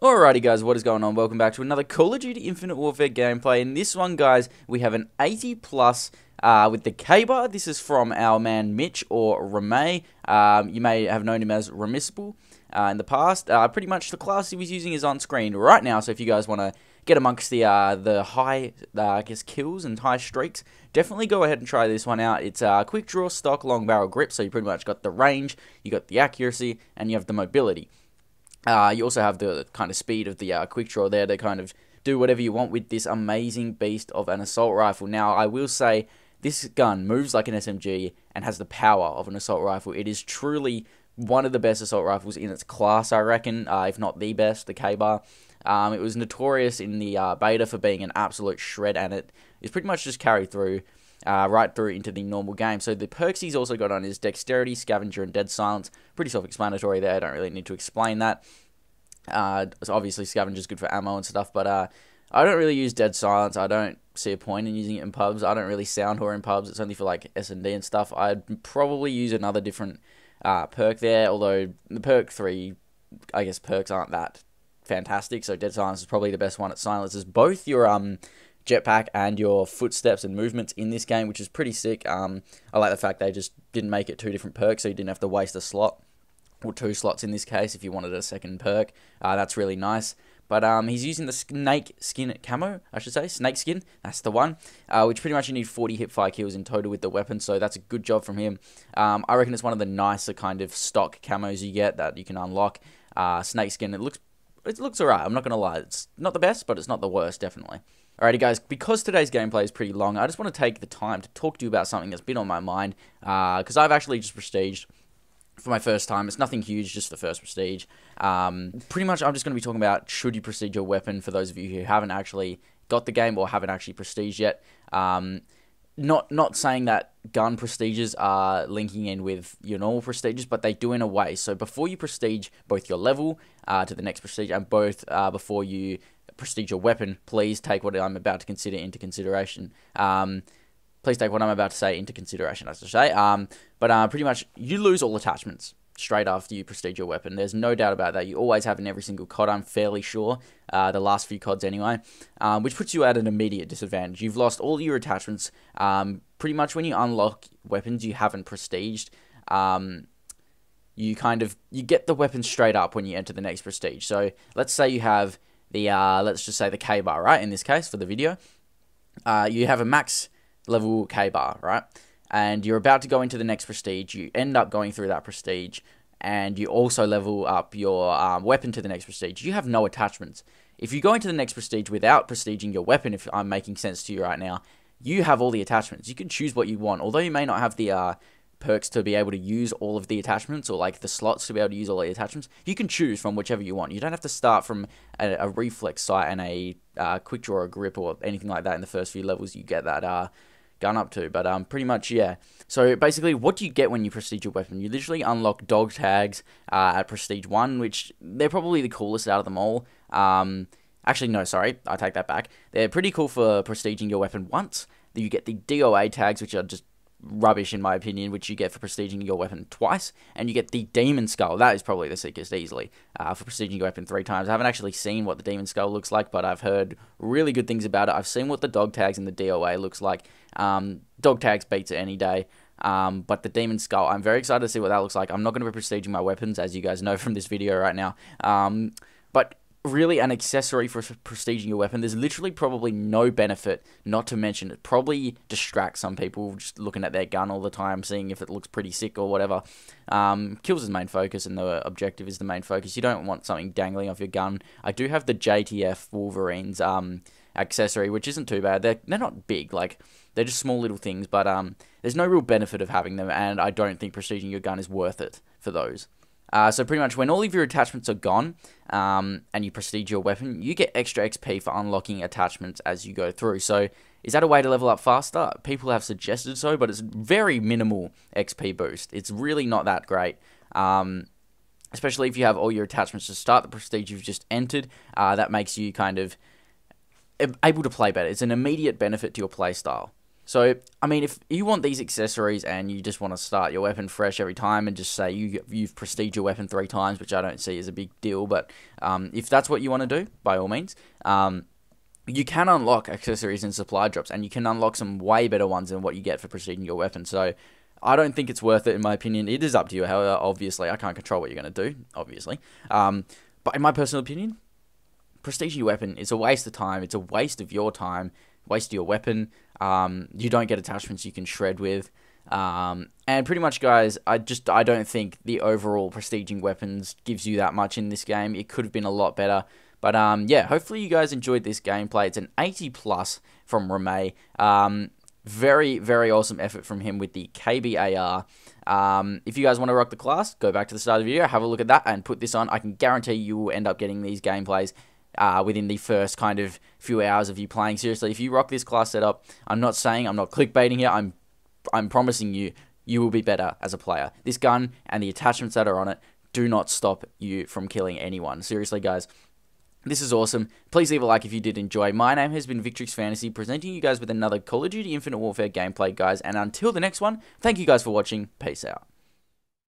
Alrighty guys, what is going on? Welcome back to another Call of Duty Infinite Warfare gameplay. In this one guys, we have an 80 plus with the KBAR. This is from our man Mitch or Ramay. You may have known him as Remissible in the past. Pretty much the class he was using is on screen right now, so if you guys want to get amongst the high, I guess, kills and high streaks, definitely go ahead and try this one out. It's a quick draw stock long barrel grip, so you pretty much got the range, you got the accuracy, and you have the mobility. You also have the kind of speed of the quick draw there to kind of do whatever you want with this amazing beast of an assault rifle. Now, I will say, this gun moves like an SMG and has the power of an assault rifle. It is truly one of the best assault rifles in its class, I reckon, if not the best, the KBAR. It was notorious in the beta for being an absolute shred, and it is pretty much just carried through right through into the normal game. So the perks he's also got on is Dexterity, Scavenger, and Dead Silence. Pretty self-explanatory there, I don't really need to explain that. So obviously Scavenger's good for ammo and stuff, but I don't really use Dead Silence. I don't see a point in using it in pubs. I don't really sound whore in pubs. It's only for like S&D and stuff. I'd probably use another different perk there, although the perk 3, I guess perks aren't that fantastic, so Dead Silence is probably the best one. It silences both your jetpack and your footsteps and movements in this game, which is pretty sick. I like the fact they just didn't make it two different perks, so you didn't have to waste a slot, or 2 slots in this case, if you wanted a second perk. That's really nice. But he's using the snake skin camo, I should say. Snake skin, that's the one. Which pretty much you need 40 hipfire kills in total with the weapon, so that's a good job from him. I reckon it's one of the nicer kind of stock camos you get that you can unlock. Snake skin, it looks alright, I'm not going to lie. It's not the best, but it's not the worst, definitely. Alrighty guys, because today's gameplay is pretty long, I just want to take the time to talk to you about something that's been on my mind. Because I've actually just prestiged for my first time. It's nothing huge, just the first prestige. Pretty much I'm just going to be talking about should you prestige your weapon for those of you who haven't actually got the game or haven't actually prestiged yet. Not saying that gun prestiges are linking in with your normal prestiges, but they do in a way. So before you prestige both your level to the next prestige and both before you prestige your weapon, please take what I'm about to consider into consideration. Please take what I'm about to say into consideration, as I say. But pretty much, you lose all attachments straight after you prestige your weapon. There's no doubt about that. You always have in every single COD, I'm fairly sure. The last few CODs anyway. Which puts you at an immediate disadvantage. You've lost all your attachments. Pretty much when you unlock weapons you haven't prestiged, you get the weapon straight up when you enter the next prestige. So let's say you have the, let's just say the KBAR, right? In this case, for the video. You have a max level KBAR, right? And you're about to go into the next prestige. You end up going through that prestige, and you also level up your weapon to the next prestige. You have no attachments. If you go into the next prestige without prestiging your weapon, if I'm making sense to you right now, you have all the attachments. You can choose what you want. Although you may not have the perks to be able to use all of the attachments, or like the slots to be able to use all the attachments, you can choose from whichever you want. You don't have to start from a reflex sight and a quick draw or grip or anything like that in the first few levels you get that gun up to, but pretty much, yeah. So basically, what do you get when you prestige your weapon? You literally unlock dog tags at prestige 1, which they're probably the coolest out of them all. Actually, no, sorry, I take that back. They're pretty cool for prestiging your weapon once. You get the DOA tags, which are just rubbish in my opinion, which you get for prestiging your weapon twice, and you get the Demon Skull. That is probably the sickest easily, for prestiging your weapon 3 times. I haven't actually seen what the Demon Skull looks like, but I've heard really good things about it. I've seen what the dog tags and the DOA looks like. Dog tags beats it any day, but the Demon Skull, I'm very excited to see what that looks like. I'm not going to be prestiging my weapons, as you guys know from this video right now, but really an accessory for prestiging your weapon. There's literally probably no benefit, not to mention it probably distracts some people just looking at their gun all the time, seeing if it looks pretty sick or whatever. Kills is the main focus, and the objective is the main focus. You don't want something dangling off your gun. I do have the JTF Wolverines accessory, which isn't too bad. They're not big, like they're just small little things, but there's no real benefit of having them, and I don't think prestiging your gun is worth it for those. So pretty much when all of your attachments are gone, and you prestige your weapon, you get extra XP for unlocking attachments as you go through. So is that a way to level up faster? People have suggested so, but it's very minimal XP boost. It's really not that great. Especially if you have all your attachments to start the prestige you've just entered. That makes you kind of able to play better. It's an immediate benefit to your playstyle. So, I mean, if you want these accessories and you just want to start your weapon fresh every time and just say you've prestiged your weapon 3 times, which I don't see as a big deal, but if that's what you want to do, by all means, you can unlock accessories and supply drops, and you can unlock some way better ones than what you get for prestiging your weapon. So, I don't think it's worth it, in my opinion. It is up to you. However, obviously, I can't control what you're going to do, obviously. But in my personal opinion, prestiging your weapon is a waste of time. It's a waste of your time, waste of your weapon. You don't get attachments you can shred with. And pretty much, guys, I don't think the overall prestiging weapons gives you that much in this game. It could have been a lot better. But yeah, hopefully you guys enjoyed this gameplay. It's an 80 plus from Ramey. Very, very awesome effort from him with the KBAR. If you guys want to rock the class, go back to the start of the video, have a look at that, and put this on. I can guarantee you will end up getting these gameplays within the first kind of few hours of you playing. Seriously, if you rock this class setup, I'm not clickbaiting here, I'm promising you, you will be better as a player. This gun and the attachments that are on it do not stop you from killing anyone. Seriously, guys. This is awesome. Please leave a like if you did enjoy. My name has been Victrix Phantisy, presenting you guys with another Call of Duty Infinite Warfare gameplay, guys. And until the next one, thank you guys for watching. Peace out.